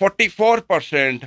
44%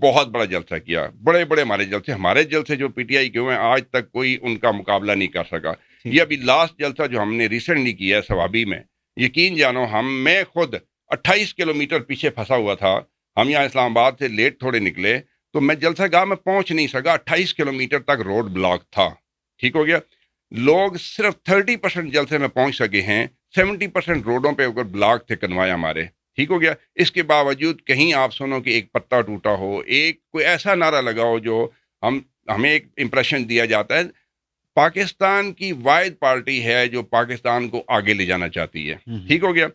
بہت بڑا جلسہ کیا، بڑے بڑے ہمارے جلسے جو پی ٹی آئی کے ہوئے ہیں آج تک کوئی ان کا مقابلہ نہیں کر سکا. یہ ابھی لاسٹ جلسہ جو ہم نے ریسنٹلی کیا ہے ثوابی میں، یقین جانو میں خود 28 کلومیٹر پیچھے پھنسا ہوا تھا. ہم یہاں اسلام آباد سے لیٹ تھوڑے نکلے تو میں جلسہ گاہ میں پہنچ نہیں سکا، 28 کلومیٹر تک روڈ بلاک تھا. ٹھیک ہو گیا. لوگ صرف 30% جلسے میں پہنچ سکے ہیں، 70% روڈوں پہ اوپر بلاک تھے کنوائے ہمارے. ٹھیک ہو گیا. اس کے باوجود کہیں آپ سنو کہ ایک پتا ٹوٹا ہو، کوئی ایسا نعرہ لگا ہو جو ہمیں ایک امپریشن دیا جاتا ہے. پاکستان کی واحد پارٹی ہے جو پاکستان کو آگے لے جانا چاہتی ہے. ٹھیک ہو گیا.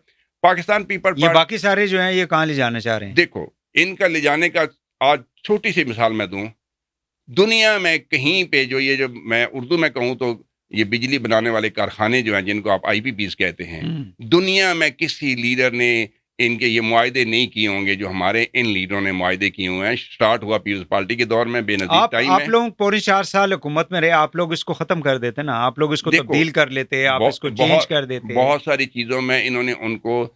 پاکستان پیپل یہ باقی سارے جو ہیں یہ کہاں لے جانا چاہ رہے ہیں؟ دیکھو ان کا لے جانے کا آج چھوٹی سی مثال میں دوں. دنیا میں کہیں پہ جو میں اردو میں کہوں تو یہ بجلی بنانے والے کارخانے جو ہیں جن کو آپ آئی پی پیز کہتے ہیں، دنیا میں کسی لیڈر نے ان کے یہ معاہدے نہیں کیے ہوں گے جو ہمارے ان لیڈروں نے معاہدے کیے ہوئے ہیں. سٹارٹ ہوا پیپلز پارٹی کے دور میں، بے نظیر ٹائم میں. آپ لوگ پورے 4 سال حکومت میں رہے، آپ لوگ اس کو ختم کر دیتے نا، آپ لوگ اس کو تبدیل کر لیتے، آپ اس کو چینج کر دیتے. بہت ساری چیزوں میں انہوں نے ان کو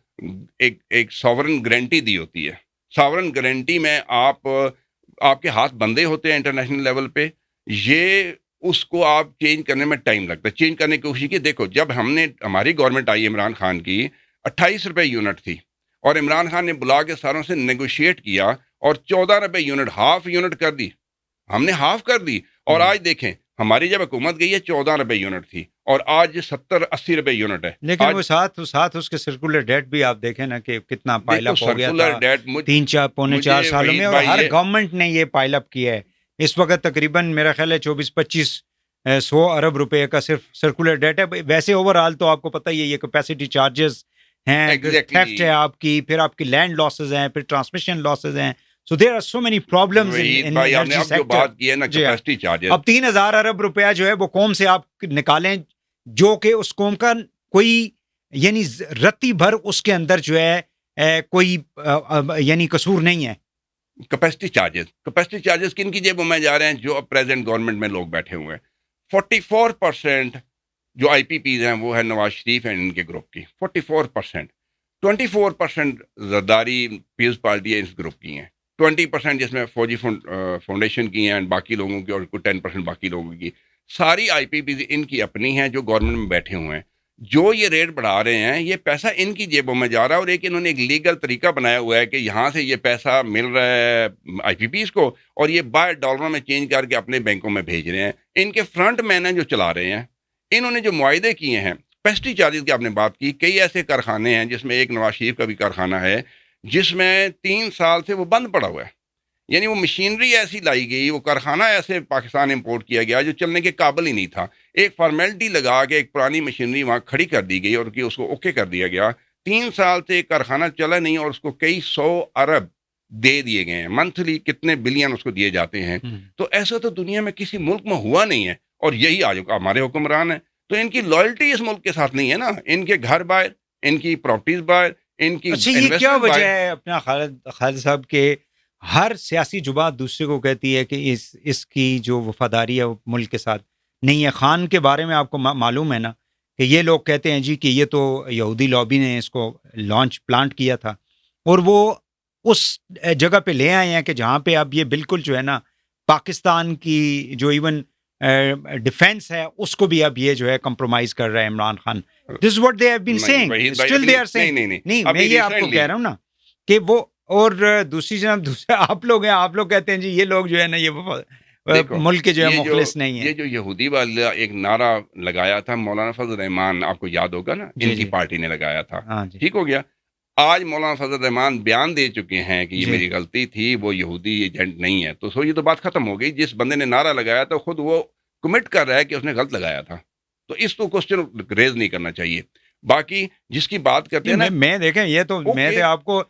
ایک ساورن گارنٹی دی ہوتی ہے. ساورن گارنٹی میں آپ کے ہاتھ بندے ہوتے ہیں انٹرنیشنل لیول پہ. یہ اس کو آپ چینج کرنے میں ٹائم لگتا ہے. چینج کرنے کی کوشش کی. دیکھو جب ہماری گورنمنٹ آئی عمران خان کی، 28 روپے یونٹ تھی اور عمران خان نے بلا کے ساروں سے نیگوشیٹ کیا اور 14 روپے یونٹ، ہاف یونٹ کر دی. ہم نے ہاف کر دی. اور آج دیکھیں ہماری جب حکومت گئی ہے 14 روپے یونٹ تھی اور آج 70-80 روپے یونٹ ہے. لیکن وہ ساتھ اس کے سرکولر ڈیٹ بھی آپ دیکھیں نا کہ کتنا پائل اپ ہو گیا تھا 3-4 سالوں میں، اور ہر گورنمنٹ نے یہ پائل اپ کیا ہے. اس وقت تقریباً میرا خیال ہے 24-25 ارب روپے کا صرف سرکولر ڈیٹ ہے. ویسے اوور آل تو آپ کو پتہ ہی ہے یہ کیپیسٹی چارجز ہیں، تھیفٹ ہے آپ کی، پھر آپ کی لینڈ لاسز ہیں، پھر ٹرانسمیشن لاسز ہیں. So there are so many problems in energy sector. اب 3000 ارب روپیہ جو ہے وہ قوم سے آپ نکالیں جو کہ اس قوم کا کوئی یعنی رتی بھر اس کے اندر جو ہے کوئی یعنی قصور نہیں ہے. کیپیسٹی چارجز کن کی جیبوں میں جا رہے ہیں؟ جو اب پریزنٹ گورنمنٹ میں لوگ بیٹھے ہوئے ہیں. 44% جو آئی پی پیز ہیں وہ ہے نواز شریف ہیں ان کے گروپ کی. 44%. 24% زرداری پیپلز پارٹی ہے اس گروپ کی ہیں. 20% جس میں فوجی فاؤنڈیشن کی ہیں، باقی لوگوں کی، اور 10% باقی لوگوں کی. ساری آئی پی پیز ان کی اپنی ہیں جو گورنمنٹ میں بیٹھے ہوئے ہیں. جو یہ ریٹ بڑھا رہے ہیں یہ پیسہ ان کی جیبوں میں جا رہا ہے. اور انہوں نے ایک لیگل طریقہ بنایا ہوا ہے کہ یہاں سے یہ پیسہ مل رہا ہے آئی پی پیز کو اور یہ باہر ڈالروں میں چینج کر کے اپنے بینکوں میں بھیج رہے ہیں. ان کے فرنٹ مین ہیں جو چلا رہے ہیں. انہوں نے جو معاہدے کیے ہیں، پیسٹی چارجز کی آپ نے بات کی، کئی ایسے کارخانے ہیں جس میں ایک نواز شریف کا بھی کارخانہ ہے جس میں 3 سال سے وہ بند پڑا ہوا ہے. یعنی وہ مشینری ایسی لائی گئی، وہ کارخانہ ایسے پاکستان امپورٹ کیا گیا جو چلنے کے قابل ہی نہیں تھا. ایک فارمیلٹی لگا کے ایک پرانی مشینری وہاں کھڑی کر دی گئی اور اس کو اوکے کر دیا گیا. 3 سال سے ایک کارخانہ چلا نہیں اور اس کو کئی 100 ارب دے دیے گئے ہیں. منتھلی کتنے بلین اس کو دیے جاتے ہیں. تو ایسا تو دنیا میں کسی ملک میں ہوا نہیں ہے. اور یہی آج ہمارے حکمران ہیں. تو ان کی لائلٹی اس ملک کے ساتھ نہیں ہے نا. ان کے گھر باہر، ان کی پراپرٹیز باہر، ان کی یہ کیا وجہ ہے اپنا خالد صاحب کہ ہر سیاسی جماعت دوسرے کو کہتی ہے کہ اس کی جو وفاداری ہے وہ ملک کے ساتھ نہیں ہے. خان کے بارے میں آپ کو معلوم ہے نا کہ یہ لوگ کہتے ہیں جی کہ یہ تو یہودی لابی نے اس کو پلانٹ کیا تھا اور وہ اس جگہ پہ لے آئے ہیں کہ جہاں پہ اب یہ بالکل جو ہے نا پاکستان کی جو ایون ڈیفینس ہے اس کو بھی اب یہ جو ہے کمپرومائز کر رہا ہے Imran Khan. This is what they have been saying. Still they are saying. نہیں میں یہ آپ کو کہہ رہا ہوں نا کہ وہ، اور دوسری جناب آپ لوگ ہیں، آپ لوگ کہتے ہیں جی یہ لوگ جو ہے نا یہ ملک کے جو ہے مخلص نہیں ہے. یہ جو یہودی والا ایک نعرہ لگایا تھا مولانا فضل الرحمان، آپ کو یاد ہوگا نا، ان کی پارٹی نے لگایا تھا. ٹھیک ہو گیا. آج مولانا فضل الرحمان بیان دے چکے ہیں کہ یہ میری غلطی تھی، وہ یہودی ایجنٹ نہیں ہے. تو یہ تو بات ختم ہو گئی. جس بندے نے نعرہ لگایا تھا خود وہ کمٹ کر رہا ہے کہ اس نے غلط لگایا تھا. تو اس کو کوسچن ریز نہیں کرنا چاہیے. باقی جس کی بات کرتے ہیں نا، میں دیکھیں یہ تو میں آپ کو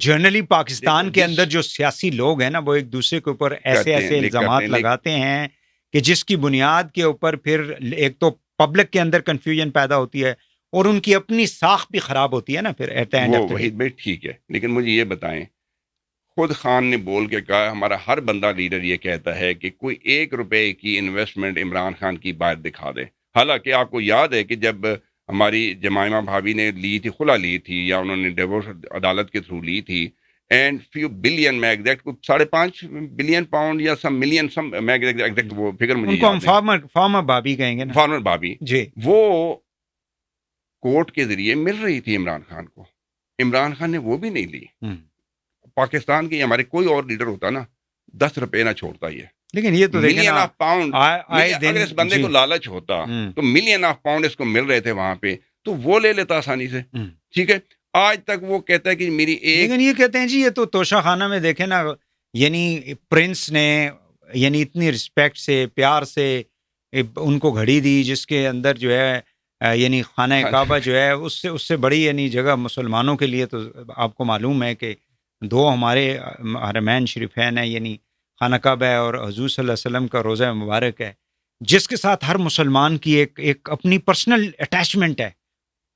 جنرلی پاکستان کے اندر جو سیاسی لوگ ہیں نا وہ ایک دوسرے کے اوپر ایسے الزامات لگاتے ہیں کہ جس کی بنیاد کے اوپر پھر ایک تو پبلک کے اندر کنفیوژن پیدا ہوتی ہے اور ان کی اپنی ساکھ بھی خراب ہوتی ہے نا پھر ایٹ اینڈ. وحید بھائی ٹھیک ہے، لیکن مجھے یہ بتائیں، خود خان نے بول کے کہا، ہمارا ہر بندہ لیڈر یہ کہتا ہے کہ کوئی 1 روپے کی انویسٹمنٹ عمران خان کی باہر دکھا دے. حالانکہ آپ کو یاد ہے کہ جب ہماری جمائمہ بھابھی نے لی تھی، خلا لی تھی یا انہوں نے ڈیورس عدالت کے تھرو لی تھی، اینڈ فیو بلین میں ایگزیکٹ 5.5 بلین پاؤنڈ یا سم ملین سم میں ایگزیکٹ وہ فگر مجھے ان کو ہم فارمر بابی کہیں گے نا، فارمر بابی جی، وہ کورٹ کے ذریعے مل رہی تھی عمران خان کو. عمران خان نے وہ بھی نہیں لی. پاکستان کے ہمارے کوئی اور لیڈر ہوتا نا 10 روپے نہ چھوڑتا یہ، لیکن یہ تو دیکھیں ملین نا آف پاؤنڈ. اگر اس بندے کو لالچ ہوتا تو ملین آف پاؤنڈ اس کو مل رہے تھے وہاں پہ تو وہ لے لیتا آسانی سے. ٹھیک ہے، آج تک وہ کہتا ہے کہ میری ایک، لیکن یہ کہتے ہیں جی یہ تو توشہ خانہ میں دیکھیں نا، یعنی پرنس نے یعنی اتنی رسپیکٹ سے پیار سے ان کو گھڑی دی جس کے اندر جو ہے یعنی خانہ کعبہ جو ہے اس سے بڑی یعنی جگہ مسلمانوں کے لیے. تو آپ کو معلوم ہے کہ 2 ہمارے حرمین شریفین ہیں، یعنی خانہ کعبہ ہے اور حضور صلی اللہ علیہ وسلم کا روضہ مبارک ہے، جس کے ساتھ ہر مسلمان کی ایک اپنی پرسنل اٹیچمنٹ ہے.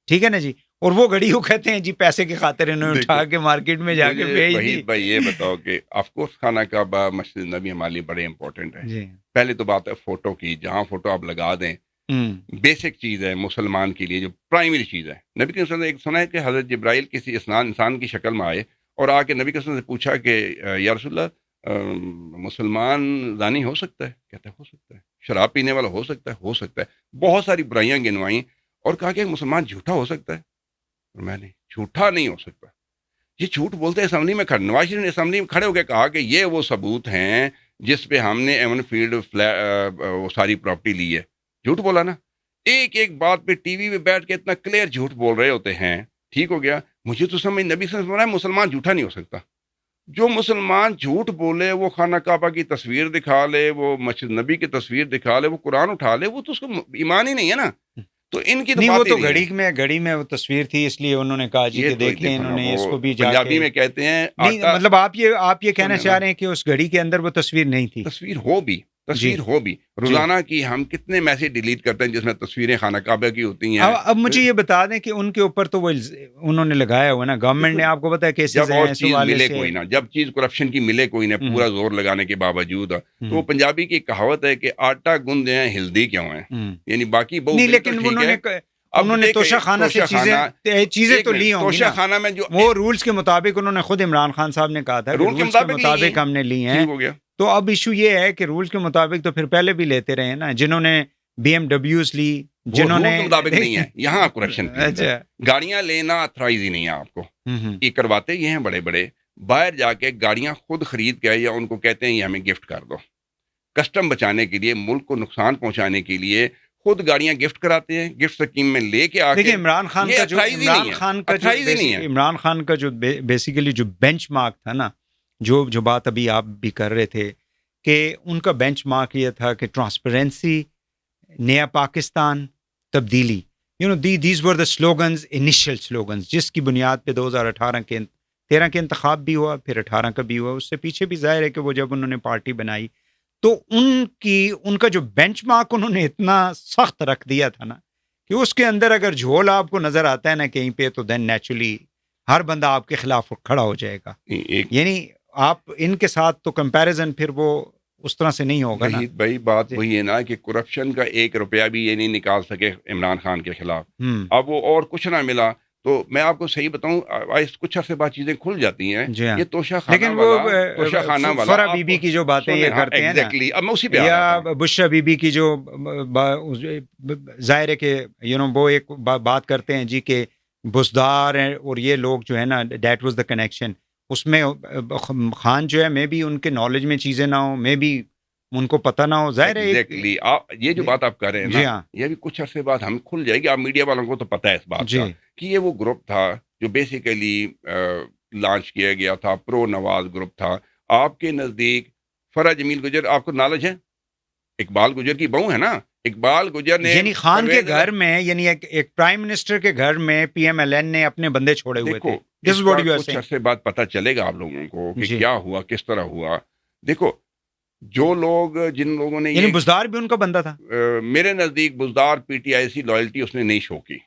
ٹھیک ہے نا جی، اور وہ گھڑی کو کہتے ہیں جی پیسے کی خاطر انہوں نے اٹھا کے مارکیٹ میں جا کے بھیج دی. بھائی یہ بتاؤ کہ آف کورس خانہ کعبہ مسجد نبی ہمارے لیے بڑے امپورٹنٹ ہے. جی، پہلے تو بات ہے فوٹو کی، جہاں فوٹو آپ لگا دیں بیسک چیز ہے مسلمان کے لیے، جو پرائمری چیز ہے. نبی کے وسلم نے ایک سنا ہے کہ حضرت جبرائیل کسی انسان کی شکل میں آئے اور آ کے نبی کے وسلم سے پوچھا کہ یا رسول اللہ مسلمان زانی ہو سکتا ہے؟ کہتا ہے ہو سکتا ہے. شراب پینے والا ہو سکتا ہے؟ ہو سکتا ہے. بہت ساری برائیاں گنوائیں اور کہا کہ مسلمان جھوٹا ہو سکتا ہے؟ اور میں نے جھوٹا نہیں ہو سکتا. یہ جھوٹ بولتے ہیں اسمبلی میں کھڑے. نواز شریف نے اسمبلی میں کھڑے ہو کے کہا کہ یہ وہ ثبوت ہیں جس پہ ہم نے ایون فیلڈ وہ ساری پراپرٹی لی ہے. جھوٹ بولا نا، ایک بات پہ ٹی وی پہ بیٹھ کے اتنا کلیئر جھوٹ بول رہے ہوتے ہیں. ٹھیک ہو گیا. مجھے تو سمجھ نبی صلی اللہ علیہ وسلم مسلمان جھوٹا نہیں ہو سکتا. جو مسلمان جھوٹ بولے، وہ خانہ کعبہ کی تصویر دکھا لے، وہ مسجد نبی کی تصویر دکھا لے، وہ قرآن اٹھا لے، وہ تو اس کو ایمان ہی نہیں ہے نا. تو ان کی نہیں، وہ تو گھڑی میں وہ تصویر تھی، اس لیے انہوں نے کہا جی کہ دیکھیں انہوں نے اس کو بھی پنجابی میں کہتے ہیں. مطلب آپ یہ کہنا چاہ رہے ہیں کہ اس گھڑی کے اندر وہ تصویر نہیں تھی. تصویر ہو بھی روزانہ کی ہم کتنے میسج ڈیلیٹ کرتے ہیں جس میں تصویریں خانہ کعبہ کی ہوتی ہیں. اب مجھے یہ بتا دیں کہ ان کے اوپر تو وہ انہوں نے لگایا ہوا نا، گورنمنٹ نے آپ کو بتایا کیسز ہیں اس حوالے سے. کوئی نہ، جب چیز کرپشن کی ملے کوئی نہ، پورا زور لگانے کے باوجود. تو وہ پنجابی کی کہاوت ہے کہ آٹا گوندے ہیں ہلدی کیوں ہیں، یعنی باقی نہیں، لیکن انہوں نے توشہ خانہ سے چیزیں تو لی ہوں گی. توشہ خانہ میں جو وہ رولز کے مطابق انہوں نے خود عمران خان صاحب نے کہا تھا رولز کے مطابق ہم نے لی ہیں. تو اب ایشو یہ ہے کہ رولز کے مطابق تو پھر پہلے بھی لیتے رہے ہیں نا، جنہوں نے BMW لی، جنہوں نے مطابق نہیں ہے. یہاں کرپشن گاڑیاں لینا اتھرائز ہی نہیں ہے آپ کو. یہ کرواتے یہ ہیں بڑے بڑے، باہر جا کے گاڑیاں خود خرید کے یا ان کو کہتے ہیں یہ ہمیں گفٹ کر دو. کسٹم بچانے کے لیے، ملک کو نقصان پہنچانے کے لیے خود گاڑیاں گفٹ کراتے ہیں، گفٹ اسکیم میں لے کے آ کے. دیکھیں عمران خان کا جو بیسیکلی جو بینچ مارک تھا نا، جو بات ابھی آپ بھی کر رہے تھے کہ ان کا بینچ مارک یہ تھا کہ ٹرانسپیرنسی، نیا پاکستان، تبدیلی. These were the slogans, initial slogans, جس کی بنیاد پہ 2013 کے انتخاب بھی ہوا، پھر 18 کا بھی ہوا. اس سے پیچھے بھی ظاہر ہے کہ وہ جب انہوں نے پارٹی بنائی تو ان کا جو بینچ مارک انہوں نے اتنا سخت رکھ دیا تھا نا کہ اس کے اندر اگر جھول آپ کو نظر آتا ہے نا کہیں پہ تو دین نیچرلی ہر بندہ آپ کے خلاف کھڑا ہو جائے گا. یعنی آپ ان کے ساتھ تو کمپیریزن پھر وہ اس طرح سے نہیں ہوگا نا. بھائی بات وہی ہے نا کہ کرپشن کا 1 روپیہ بھی یہ نہیں نکال سکے عمران خان کے خلاف. اب وہ اور کچھ نہ ملا تو میں آپ کو صحیح بتاؤں کچھ عرصے بعد چیزیں کھل جاتی ہیں. یہ توشہ خانہ والا فرا بی بی کی جو باتیں یہ کرتے ہیں نا، یا بشرا بی بی کی جو ظاہر ہے کہ وہ ایک بات کرتے ہیں جی کہ بزدار ہیں اور یہ لوگ جو ہے نا دیٹ واز دا کنیکشن. اس میں خان جو ہے میں بھی ان کے نالج میں چیزیں نہ ہوں، میں بھی ان کو پتہ نہ ہو. ظاہر ہے یہ جو بات آپ کر رہے ہیں جی ہاں، یہ بھی کچھ عرصے بعد ہم کھل جائے گی. آپ میڈیا والوں کو تو پتہ ہے اس بات کا کہ یہ وہ گروپ تھا جو بیسیکلی لانچ کیا گیا تھا، پرو نواز گروپ تھا. آپ کے نزدیک فرا جمیل گجر آپ کو نالج ہے؟ اقبال گجر کی بہو ہے نا، اقبال گجر نے یعنی خان کے گھر میں، یعنی ایک پرائم منسٹر کے گھر میں PMLN نے اپنے بندے چھوڑے ہوئے تھے. کچھ عرصے بعد پتہ چلے گا آپ لوگوں کو کہ کیا ہوا، کس طرح ہوا. دیکھو جو لوگ جن لوگوں نے یعنی بزدار بھی ان کا بندہ تھا. میرے نزدیک بزدار PTI سی لائلٹی اس نے نہیں شو کی.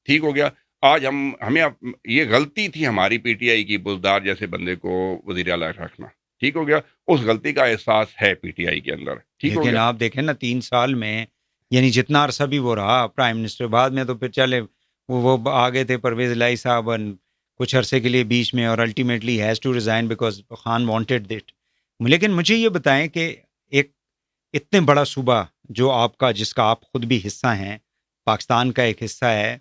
ٹھیک ہو گیا. آج ہمیں یہ غلطی تھی ہماری PTI کی بزدار جیسے بندے کو وزیر اعلیٰ رکھنا. ٹھیک ہو گیا. اس غلطی کا احساس ہے PTI کے اندر. ٹھیک ہو گیا. آپ دیکھیں نا 3 سال میں یعنی جتنا عرصہ بھی وہ رہا پرائم منسٹر، بعد میں تو پھر چلے وہ آگے تھے پرویز الہی صاحب، کچھ عرصے کے لیے بیچ میں, اور ultimately has to resign because Khan wanted that. لیکن مجھے یہ بتائیں کہ ایک اتنے بڑا صوبہ جو آپ کا, جس کا آپ خود بھی حصہ ہیں, پاکستان کا ایک حصہ ہے,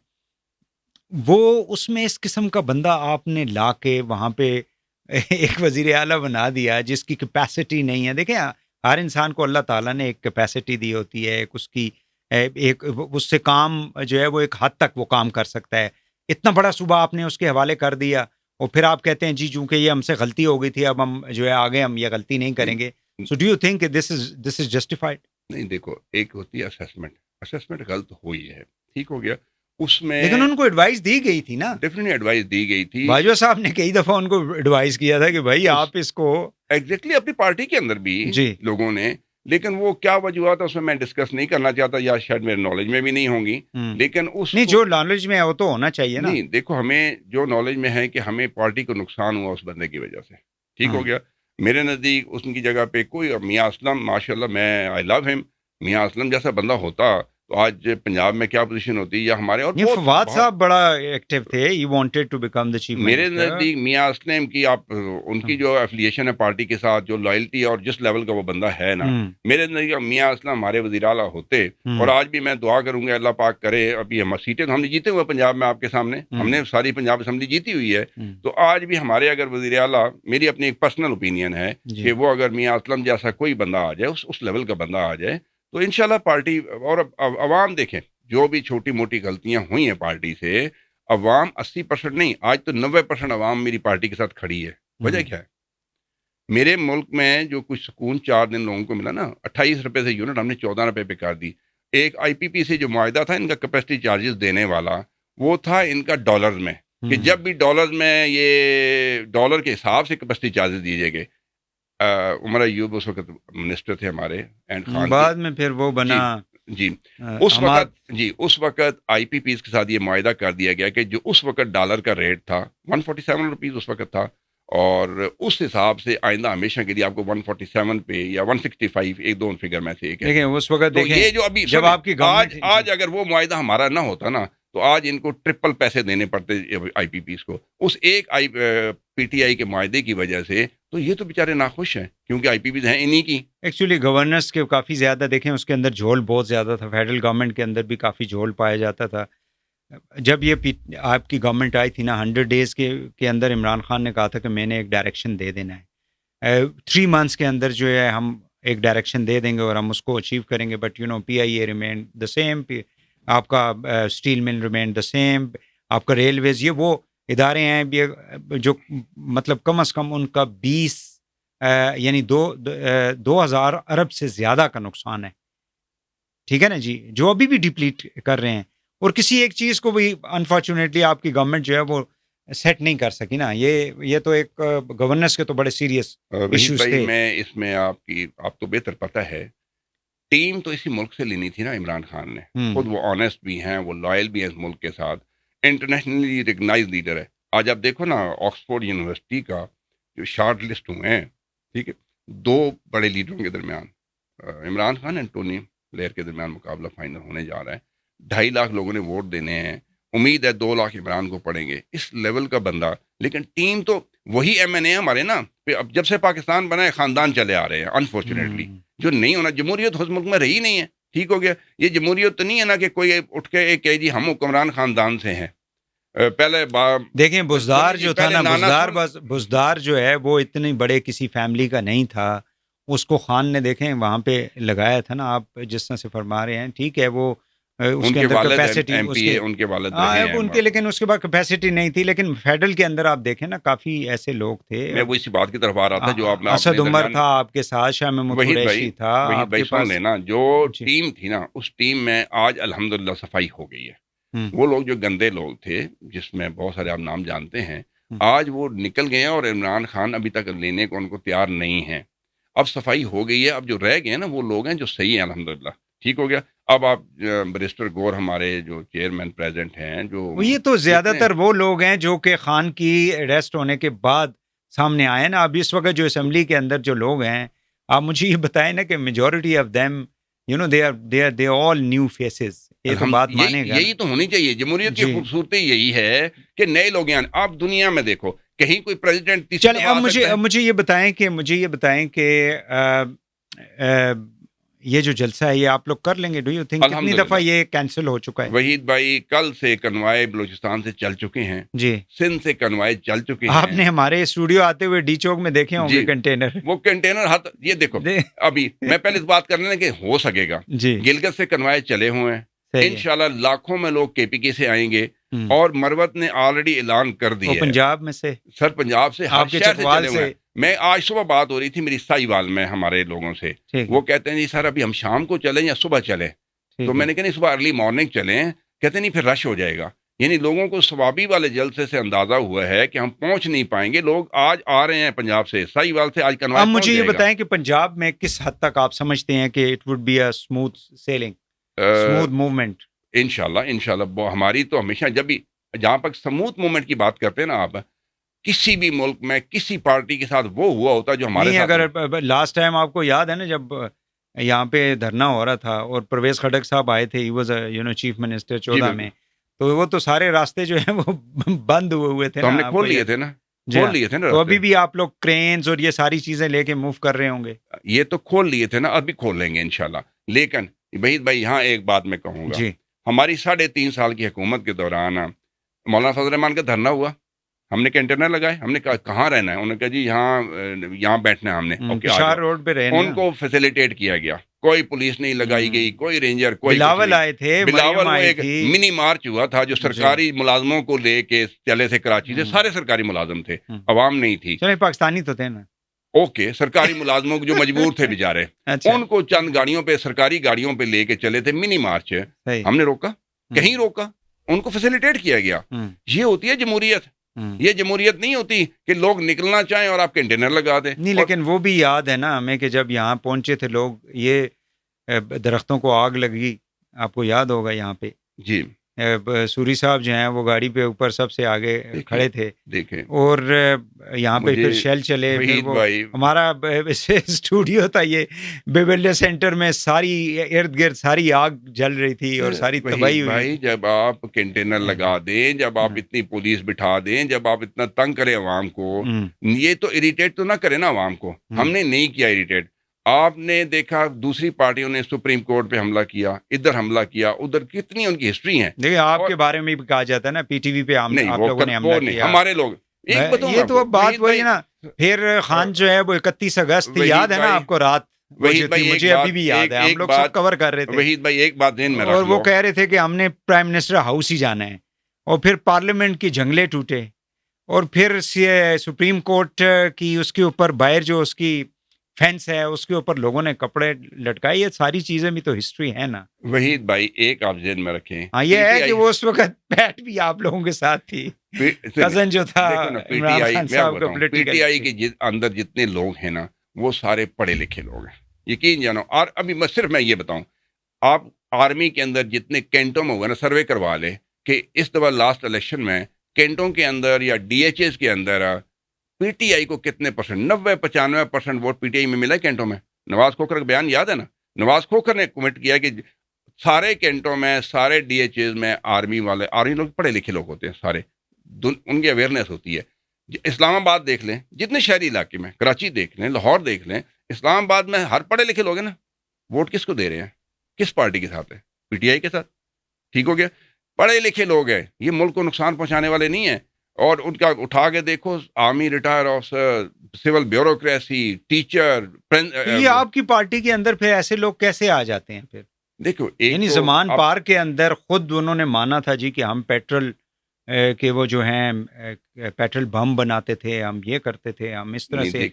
وہ اس میں اس قسم کا بندہ آپ نے لا کے وہاں پہ ایک وزیر اعلیٰ بنا دیا جس کی کیپیسٹی نہیں ہے. دیکھیں ہر انسان کو اللہ تعالیٰ نے ایک کیپیسٹی دی ہوتی ہے, ایک اس کی ایک اس سے کام جو ہے وہ ایک حد تک وہ کام کر سکتا ہے. اتنا بڑا صوبہ آپ نے اس کے حوالے کر دیا, اور پھر آپ کہتے ہیں جی چونکہ یہ ہم سے غلطی ہو گئی تھی اب ہم جو ہے آگے ہم یہ غلطی نہیں کریں گے. So do you think this is justified? نہیں دیکھو, ایک ہوتی ہے اسیسمنٹ غلط ہوئی ہے, ٹھیک ہو گیا, اس میں لیکن ان کو ایڈوائس دی گئی تھی نا, ڈیفینیٹلی ایڈوائس دی گئی تھی. باجوہ صاحب نے کئی دفعہ ان کو ایڈوائس کیا تھا کہ بھائی آپ اس کو ایگزیکٹلی اپنی پارٹی کے اندر بھی جی لوگوں نے, لیکن وہ کیا وجوہات ہے اس میں میں ڈسکس نہیں کرنا چاہتا, یا شاید میرے نالج میں بھی نہیں ہوں گی. لیکن اس نہیں, جو نالج میں ہے وہ تو ہونا چاہیے نا. نہیں دیکھو, ہمیں جو نالج میں ہے کہ ہمیں پارٹی کو نقصان ہوا اس بندے کی وجہ سے, ٹھیک ہو گیا. میرے نزدیک اس کی جگہ پہ کوئی میاں اسلم, ماشاء اللہ میں آئی لو ہم, میاں اسلم جیسا بندہ ہوتا تو آج پنجاب میں کیا پوزیشن ہوتی, یا ہمارے اور فواد صاحب بڑا ایکٹیو تھے, he wanted to become the chief. میرے نزدیک میاں اسلم کی آپ ان کی جو ایفیلیشن ہے پارٹی کے ساتھ, جو لائلٹی اور جس لیول کا وہ بندہ ہے نا, میرے نزدیک میاں اسلم ہمارے وزیر اعلیٰ ہوتے. اور آج بھی میں دعا کروں گا اللہ پاک کرے, ابھی ہم سیٹیں تو ہم نے جیتے ہوئے پنجاب میں آپ کے سامنے, ہم نے ساری پنجاب اسمبلی جیتی ہوئی ہے, تو آج بھی ہمارے اگر وزیر اعلیٰ, میری اپنی ایک پرسنل اوپینین ہے کہ وہ اگر میاں اسلم جیسا کوئی بندہ آ جائے, اس لیول کا بندہ آ جائے, تو انشاءاللہ پارٹی اور عوام دیکھیں جو بھی چھوٹی موٹی غلطیاں ہوئی ہیں پارٹی سے, عوام 80% نہیں, آج تو 90% عوام میری پارٹی کے ساتھ کھڑی ہے. وجہ کیا ہے؟ میرے ملک میں جو کچھ سکون 4 دن لوگوں کو ملا نا, 28 روپے سے یونٹ ہم نے 14 روپے پہ کر دی. ایک آئی پی پی سے جو معاہدہ تھا ان کا کیپیسٹی چارجز دینے والا, وہ تھا ان کا ڈالرز میں, کہ جب بھی ڈالرز میں یہ ڈالر کے حساب سے کیپیسٹی چارجز دیے گئے. عمر ایوب اس وقت منسٹر تھے ہمارے, اینڈ خان بعد میں پھر وہ بنا جی اس وقت آئی پی پیز کے ساتھ یہ معاہدہ کر دیا گیا کہ جو اس وقت ڈالر کا ریٹ تھا 147 روپیز اس وقت تھا, اور اس حساب سے آئندہ ہمیشہ کے لیے آپ کو 147 پہ یا 165 ایک دو فگر میں سے ایک ہے. اس وقت تو یہ جو ابھی جب آپ کی آج اگر وہ معاہدہ ہمارا نہ ہوتا نا, تو آج ان کو ٹرپل پیسے دینے پڑتے آئی پی پیز کو, اس ایک پی ٹی آئی کے معاہدے کی وجہ سے. تو یہ تو بیچارے ناخوش ہیں کیونکہ آئی پی پیز ہیں انہی کی. ایکچولی گورننس کے کافی زیادہ دیکھیں, اس کے اندر جھول بہت زیادہ تھا, فیڈرل گورنمنٹ کے اندر بھی کافی جھول پایا جاتا تھا. جب یہ آپ کی گورنمنٹ آئی تھی نا, 100 days کے اندر عمران خان نے کہا تھا کہ میں نے ایک ڈائریکشن دے دینا ہے, 3 months کے اندر جو ہے ہم ایک ڈائریکشن دے دیں گے اور ہم اس کو اچیو کریں گے. But P I a remain the same, آپ کا اسٹیل مل ریمین دا سیم, آپ کا ریلویز, یہ وہ ادارے ہیں جو مطلب کم از کم ان کا 20 یعنی 2000 ارب سے زیادہ کا نقصان ہے, ٹھیک ہے نا جی, جو ابھی بھی ڈپلیٹ کر رہے ہیں. اور کسی ایک چیز کو بھی انفارچونیٹلی آپ کی گورنمنٹ جو ہے وہ سیٹ نہیں کر سکی نا. یہ تو ایک گورننس کے تو بڑے سیریس ایشوز تھے. میں اس میں آپ تو بہتر پتہ ہے, ٹیم تو اسی ملک سے لینی تھی نا عمران خان نے, خود وہ آنیسٹ بھی ہیں, وہ لائل بھی ہیں اس ملک کے ساتھ, انٹرنیشنلی ریکگنائز لیڈر ہے. آج آپ دیکھو نا آکسفورڈ یونیورسٹی کا جو شارٹ لسٹ ہوئے ہیں, ٹھیک ہے, 2 بڑے لیڈروں کے درمیان Imran Khan and Tony Blair کے درمیان مقابلہ فائنل ہونے جا رہا ہے. 2.5 لاکھ لوگوں نے ووٹ دینے ہیں, امید ہے 2 لاکھ عمران کو پڑیں گے, اس لیول کا بندہ. لیکن ٹیم تو وہی ایم این اے ہمارے نا, اب جب سے پاکستان بنا ہے خاندان چلے آ رہے ہیں انفارچونیٹلی, جو نہیں ہونا. جمہوریت اس ملک میں رہی نہیں ہے, ٹھیک ہو گیا. یہ جمہوریت تو نہیں ہے نا کہ کوئی اٹھ کے کہ جی ہم حکمران خاندان سے ہیں. پہلے دیکھیں بزدار جو تھا نا, بزدار جو ہے وہ اتنی بڑے کسی فیملی کا نہیں تھا. اس کو خان نے دیکھیں وہاں پہ لگایا تھا نا, آپ جس طرح سے فرما رہے ہیں, ٹھیک ہے, وہ اس کے اندر کیپیسٹی ان کے والد ان کے, لیکن اس کے بعد کیپیسٹی نہیں تھی. لیکن فیڈرل کے اندر آپ دیکھیں نا کافی ایسے لوگ تھے. میں وہ اسی بات کی طرف آ رہا تھا جو آپ نے, اسد عمر تھا آپ کے ساتھ, شاہ محمود قریشی تھا آپ کے پاس. نا جو ٹیم تھی نا, اس ٹیم میں آج الحمدللہ صفائی ہو گئی ہے. وہ لوگ جو گندے لوگ تھے, جس میں بہت سارے آپ نام جانتے ہیں, آج وہ نکل گئے ہیں, اور عمران خان ابھی تک لینے کو ان کو تیار نہیں ہیں. اب صفائی ہو گئی ہے. اب جو رہ گئے ہیں نا وہ لوگ ہیں جو صحیح ہیں الحمدللہ, ٹھیک ہو گیا. اب آپ بریسٹر گور ہمارے جو چیئرمین پریزیڈنٹ ہیں, جو یہ تو زیادہ تر وہ لوگ ہیں جو کہ خان کی اریسٹ ہونے کے بعد سامنے آئے نا. اب اس وقت جو اسمبلی کے اندر جو لوگ ہیں, آپ مجھے یہ بتائیں نا کہ majority of them they are all new faces. یہ تو بات مانے گا. یہی تو ہونی چاہیے. جمہوریت کی خوبصورتی یہی ہے کہ نئے لوگ ہیں. آپ دنیا میں دیکھو کہیں کوئی پریزیڈنٹ. چلیں اب مجھے یہ بتائیں کہ یہ جو جلسہ ہے یہ آپ لوگ کر لیں گے؟ ڈو یو تھنک کتنی دفعہ یہ کینسل ہو چکا ہے؟ وحید بھائی کل سے کنوائے بلوچستان سے چل چکے ہیں جی, سندھ سے کنوائے چل چکے ہیں. آپ نے ہمارے اسٹوڈیو آتے ہوئے ڈی چوک میں دیکھے ہوں گے کنٹینر. وہ کنٹینر یہ دیکھو ابھی میں پہلے اس بات کرنے کہ ہو سکے گا. گلگت سے کنوائے چلے ہوئے ہیں انشاءاللہ لاکھوں میں لوگ کے پی کے سے آئیں گے. اور مروت نے آلریڈی اعلان کر دیا ہے پنجاب میں سے, سر پنجاب سے ہر شہر سے چلے ہوئے ہیں. میں آج صبح بات ہو رہی تھی میری سائیوال میں ہمارے لوگوں سے, وہ کہتے ہیں جی سر ابھی ہم شام کو چلیں یا صبح چلیں؟ تو میں نے کہا نہیں صبح ارلی مارننگ چلیں. کہتے نہیں پھر رش ہو جائے گا. یعنی لوگوں کو ثوابی والے جلسے سے اندازہ ہوا ہے کہ ہم پہنچ نہیں پائیں گے. لوگ آج آ رہے ہیں پنجاب سے, سائیوال سے آج کنوائے. اب مجھے یہ بتائیں کہ پنجاب میں کس حد تک آپ سمجھتے ہیں کہ it would be a smooth sailing, smooth movement? انشاءاللہ ہماری تو ہمیشہ جب بھی جہاں پر اسموتھ موومنٹ کی بات کرتے ہیں نا آپ, کسی بھی ملک میں کسی پارٹی کے ساتھ وہ ہوا ہوتا جو ہمارے ساتھ. اگر لاسٹ ٹائم آپ کو یاد ہے نا جب یہاں پہ دھرنا ہو رہا تھا اور پرویز خٹک صاحب آئے تھے, ہی واز چیف منسٹر 14 میں, تو وہ تو سارے راستے جو ہیں وہ بند ہوئے تھے, ہم نے کھول لیے تھے نا. تو ابھی بھی آپ لوگ کرینز اور یہ ساری چیزیں لے کے موو کر رہے ہوں گے. یہ تو کھول لیے تھے نا, ابھی کھول لیں گے انشاءاللہ. لیکن وحید بھائی یہاں ایک بات میں کہوں گا, ہماری 3.5 سال کی حکومت کے دوران مولانا فضل الرحمان کا دھرنا ہوا, ہم نے کنٹینر لگائے, ہم نے کہا کہاں رہنا ہے, انہوں نے کہا جی یہاں بیٹھنا ہے. ہم نے شار روڈ پہ رہنا, ان کو فیسیلیٹیٹ کیا گیا, کوئی پولیس نہیں لگائی گئی, کوئی رینجر, کوئی. بلاول آئے تھے, بلاول ایک منی مارچ ہوا تھا جو سرکاری ملازموں کو لے کے چلے تھے کراچی سے, سارے سرکاری ملازم تھے, عوام نہیں تھی. چلے پاکستانی تو تھے نا, اوکے, سرکاری ملازموں کو جو مجبور تھے بیچارے, ان کو چند گاڑیوں پہ, سرکاری گاڑیوں پہ لے کے چلے تھے منی مارچ. ہم نے روکا, کہیں روکا, ان کو فیسیلیٹیٹ کیا گیا. یہ ہوتی ہے جمہوریت. یہ جمہوریت نہیں ہوتی کہ لوگ نکلنا چاہیں اور آپ کنٹینر لگا دیں. نہیں, لیکن وہ بھی یاد ہے نا ہمیں کہ جب یہاں پہنچے تھے لوگ, یہ درختوں کو آگ لگی, آپ کو یاد ہوگا یہاں پہ. جی, سوری صاحب جو ہیں وہ گاڑی پہ اوپر سب سے آگے کھڑے تھے, دیکھیں, اور یہاں پہ پھر شیل چلے. ہمارا اسٹوڈیو تھا یہ بیبلڈ سینٹر میں, ساری ارد گرد ساری آگ جل رہی تھی اور ساری تباہی ہوئی. بھائی جب آپ کنٹینر لگا دیں, جب آپ اتنی پولیس بٹھا دیں, جب آپ اتنا تنگ کریں عوام کو, یہ تو اریٹیٹ تو نہ کرے نا عوام کو. ہم نے نہیں کیا اریٹیٹ. آپ نے دیکھا دوسری پارٹیوں نے سپریم کورٹ پہ حملہ کیا, ادھر حملہ کیا, ادھر, کتنی ان کی ہسٹری ہے. دیکھیں آپ کے بارے میں بھی کہا جاتا ہے نا, پی ٹی وی پہ آپ لوگوں نے حملہ کیا, ہمارے لوگ. یہ تو بات وہی نا. پھر خان جو ہے وہ 31 اگست تھی, یاد ہے نا آپ کو رات, مجھے ابھی بھی یاد ہے, ہم لوگ سب کور کر رہے تھے. وحید بھائی ایک بات ذہن میں رکھ لو, اور وہ کہہ رہے تھے کہ ہم نے پرائم منسٹر ہاؤس ہی جانا ہے, اور پھر پارلیمنٹ کی جنگلے ٹوٹے, اور پھر سپریم کورٹ کی اس کے اوپر باہر جو اس کی فینس ہے اس کے اوپر لوگوں نے کپڑے لٹکائے. یہ ساری چیزیں بھی تو ہسٹری ہے نا. وحید بھائی ایک آپ ذہن میں رکھیں, ہاں یہ ہے کہ وہ اس وقت بیٹھ بھی آپ لوگوں کے ساتھ تھی, کزن جو تھا پی ٹی آئی کے اندر جتنے لوگ ہیں نا وہ سارے پڑھے لکھے لوگ ہیں, یقین جانو. اور ابھی صرف میں یہ بتاؤں, آپ آرمی کے اندر جتنے کینٹوں میں ہوگا نا, سروے کروا لے کہ اس دفعہ لاسٹ الیکشن میں کینٹوں کے اندر یا ڈی ایچ ایس کے اندر پی ٹی آئی کو کتنے percent, 90-95% vote P T I میں ملا ہے کینٹوں میں. نواز کھوکھر کا بیان یاد ہے نا, نواز کھوکھر نے کمنٹ کیا کہ سارے کینٹوں میں, سارے ڈی ایچ ایز میں آرمی لوگ پڑھے لکھے لوگ ہوتے ہیں سارے, ان کی اویئرنیس ہوتی ہے. اسلام آباد دیکھ لیں, جتنے شہری علاقے میں, کراچی دیکھ لیں, لاہور دیکھ لیں, اسلام آباد میں ہر پڑھے لکھے لوگ ہیں نا. ووٹ کس کو دے رہے ہیں, کس پارٹی کے ساتھ ہے؟ پی ٹی آئی کے ساتھ. ٹھیک ہو گیا, پڑھے لکھے لوگ ہیں, یہ ملک کو نقصان پہنچانے والے نہیں ہیں. اور ان کا اٹھا کے دیکھو, army retire officer, civil bureaucracy, teacher. یہ آپ کی پارٹی کے اندر پھر ایسے لوگ کیسے آ جاتے ہیں پھر؟ دیکھو یعنی زمان پار کے اندر خود انہوں نے مانا تھا جی کہ ہم پیٹرول کہ وہ جو ہیں پیٹرول بم بناتے تھے, ہم یہ کرتے تھے, ہم اس طرح سے,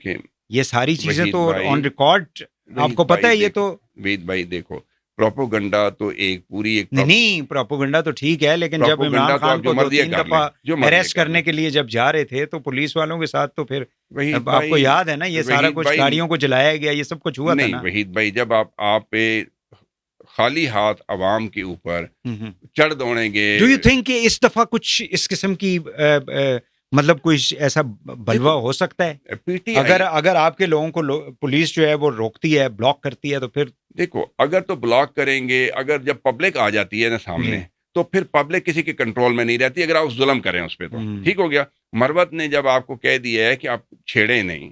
یہ ساری چیزیں تو آن ریکارڈ آپ کو پتہ ہے. یہ تو وحید بھائی دیکھو, پروپوگنڈا تو ایک پوری ایک نہیں, پروپوگنڈا تو ٹھیک ہے, لیکن جب عمران خان کو 2-3 دفعہ اریسٹ کرنے کے لیے جب جا رہے تھے تو پولیس والوں کے ساتھ تو پھر آپ کو یاد ہے نا یہ سارا کچھ, گاڑیوں کو جلایا گیا, یہ سب کچھ ہوا تھا نا. وحید بھائی جب آپ پہ خالی ہاتھ عوام کے اوپر چڑھ دوڑیں گے. ڈو یو تھنک کہ اس دفعہ کچھ اس قسم کی مطلب کوئی ایسا بلوا ہو سکتا ہے پی ٹی آئی اگر آپ کے لوگوں کو پولیس جو ہے وہ روکتی ہے، بلاک کرتی ہے، تو پھر دیکھو اگر تو بلاک کریں گے، اگر جب پبلک آ جاتی ہے نا سامنے تو پھر پبلک کسی کے کنٹرول میں نہیں رہتی اگر آپ ظلم کریں اس پہ تو ٹھیک ہو گیا. مروت نے جب آپ کو کہہ دیا ہے کہ آپ چھیڑیں نہیں،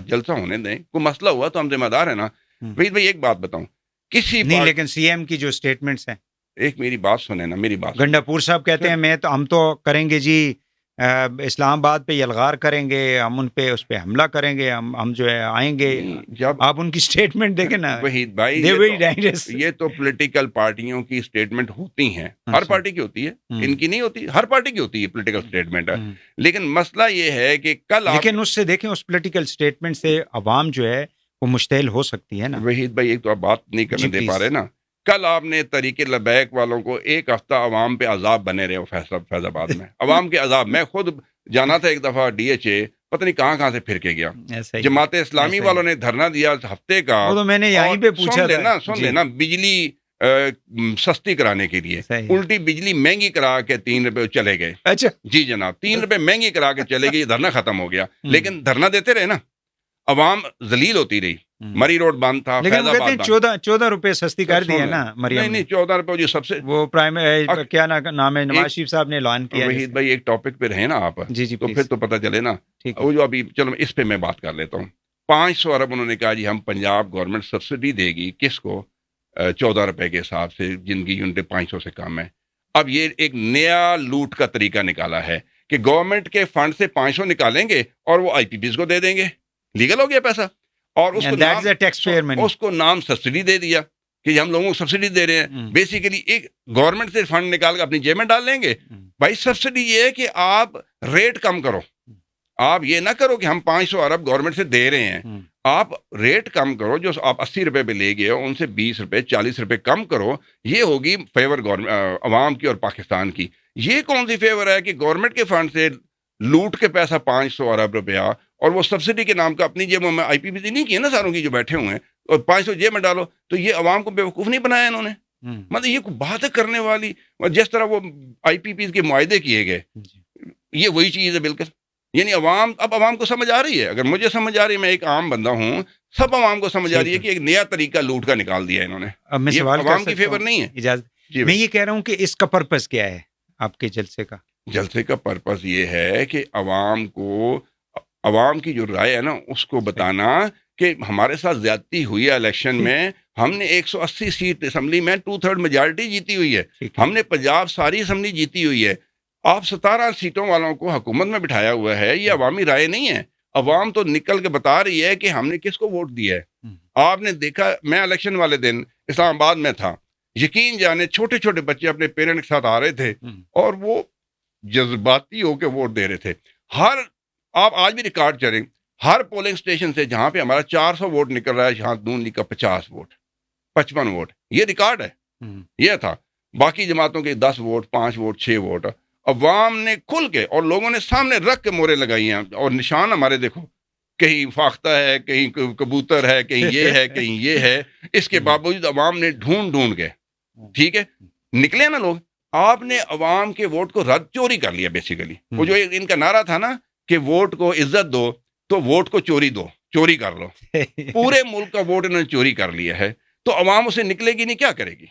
جلسہ ہونے دیں، کوئی مسئلہ ہوا تو ہم ذمہ دار ہیں نا. وحید بھائی ایک بات بتاؤں، کسی نہیں، لیکن سی ایم کی جو سٹیٹمنٹس ہیں، ایک میری بات سنیں نا، میری بات گنڈا پور صاحب کہتے ہیں ہم تو کریں گے جی، اسلام آباد پہ یلغار کریں گے، ہم ان پہ اس پہ حملہ کریں گے، ہم جو ہے آئیں گے. جب آپ ان کی سٹیٹمنٹ دیکھیں نا، وحید بھائی یہ تو پولیٹیکل پارٹیوں کی سٹیٹمنٹ ہوتی ہیں، ہر پارٹی کی ہوتی ہے، ان کی نہیں ہوتی، ہر پارٹی کی ہوتی ہے پولیٹیکل سٹیٹمنٹ. لیکن مسئلہ یہ ہے کہ کل لیکن اس سے دیکھیں، اس پولیٹیکل سٹیٹمنٹ سے عوام جو ہے وہ مشتعل ہو سکتی ہے نا. وحید بھائی ایک تو آپ بات نہیں کرنے دے پا رہے نا. کل آپ نے طریق لبیک والوں کو ایک ہفتہ عوام پہ عذاب بنے رہے ہو فیض آباد میں، عوام کے عذاب. میں خود جانا تھا ایک دفعہ ڈی ایچ اے، پتہ نہیں کہاں سے پھر کے گیا. جماعت اسلامی والوں نے دھرنا دیا ہفتے کا، تو میں نے یہیں پہ پوچھا تھا، سن لینا بجلی سستی کرانے کے لیے الٹی بجلی مہنگی کرا کے 3 روپے چلے گئے. اچھا جی جناب، 3 روپے مہنگی کرا کے چلے گئے، دھرنا ختم ہو گیا. لیکن دھرنا دیتے رہے نا، عوام ذلیل ہوتی رہی. مری روڈ بند تھا، لیکن وہ کہتے ہیں 14 روپے سستی کر دی ہے نا مریم. نہیں 14 روپے جو سب سے وہ پرائم کیا نام ہے، نواز شریف صاحب نے اعلان کیا. وحید بھائی ایک ٹاپک پہ رہے نا آپ، جی تو پھر تو پتہ چلے نا. وہ جو ابھی چلو اس پہ میں بات کر لیتا ہوں. 500 ارب انہوں نے کہا جی ہم پنجاب گورنمنٹ سبسڈی دے گی، کس کو؟ 14 روپے کے حساب سے، جن کی یونٹ 500 سے کم ہے. اب یہ ایک نیا لوٹ کا طریقہ نکالا ہے کہ گورنمنٹ کے فنڈ سے 500 نکالیں گے اور وہ آئی پی پیز کو دے دیں گے. لیگل ہو گیا پیسہ، اور اس کو نام سبسڈی دے دیا کہ ہم لوگوں کو سبسڈی دے رہے ہیں. بیسیکلی ایک گورنمنٹ سے فنڈ نکال کے اپنی جیب میں ڈال لیں گے. بھائی سبسڈی یہ ہے کہ آپ ریٹ کم کرو، آپ یہ نہ کرو کہ ہم 500 ارب گورنمنٹ سے دے رہے ہیں، آپ ریٹ کم کرو. جو آپ 80 روپے پہ لے گئے ہو ان سے 20 روپے 40 روپے کم کرو. یہ ہوگی فیور عوام کی اور پاکستان کی. یہ کون سی فیور ہے کہ گورنمنٹ کے فنڈ سے لوٹ کے پیسہ 500 ارب روپیہ اور وہ سبسڈی کے نام کا اپنی جیبوں میں آئی پی پی نہیں کیے نا ساروں کی جو بیٹھے ہوئے ہیں، اور 500 جیب میں ڈالو. تو یہ عوام کو بیوقوف نہیں بنایا انہوں نے. مطلب یہ بات کرنے والی، جس طرح وہ آئی پی پیز کے معاہدے کیے گئے، یہ وہی چیز ہے بالکل. یعنی اب عوام کو سمجھ آ رہی ہے. اگر مجھے سمجھ آ رہی ہے، میں ایک عام بندہ ہوں، سب عوام کو سمجھ آ رہی ہے کہ ایک نیا طریقہ لوٹ کا نکال دیا انہوں نے. یہ عوام کی فیور نہیں ہے. اجازت، میں یہ کہہ رہا ہوں کہ اس کا پرپس کیا ہے آپ کے جلسے کا؟ جلسے کا پرپس یہ ہے کہ عوام کی جو رائے ہے نا اس کو بتانا کہ ہمارے ساتھ زیادتی ہوئی ہے الیکشن میں. ہم نے 180 سیٹ اسمبلی میں 2/3 میجارٹی جیتی ہوئی ہے. ہم نے پنجاب ساری اسمبلی جیتی ہوئی ہے. آپ 17 سیٹوں والوں کو حکومت میں بٹھایا ہوا ہے. یہ عوامی رائے نہیں ہے. عوام تو نکل کے بتا رہی ہے کہ ہم نے کس کو ووٹ دیا ہے. آپ نے دیکھا، میں الیکشن والے دن اسلام آباد میں تھا، یقین جانے چھوٹے چھوٹے بچے اپنے پیرنٹ کے ساتھ آ رہے تھے اور وہ جذباتی ہو کے ووٹ دے رہے تھے. آپ آج بھی ریکارڈ کریں، ہر پولنگ سٹیشن سے جہاں پہ ہمارا 400 ووٹ نکل رہا ہے، یہاں نون لیگ کا 50 ووٹ 55 ووٹ. یہ ریکارڈ ہے. یہ تھا. باقی جماعتوں کے 10 ووٹ 5 ووٹ 6 ووٹ. عوام نے کھل کے اور لوگوں نے سامنے رکھ کے مورے لگائی ہیں. اور نشان ہمارے دیکھو، کہیں فاختہ ہے، کہیں کبوتر ہے، کہیں یہ ہے، کہیں یہ ہے. اس کے باوجود عوام نے ڈھونڈ کے ٹھیک ہے نکلے نا لوگ. آپ نے عوام کے ووٹ کو رد چوری کر لیا بیسیکلی. وہ جو ان کا نعرہ تھا نا کہ ووٹ کو عزت دو تو ووٹ کو چوری کر لو. پورے ملک کا ووٹ انہوں نے چوری کر لیا ہے. تو عوام اسے نکلے گی نہیں، کیا کرے گی؟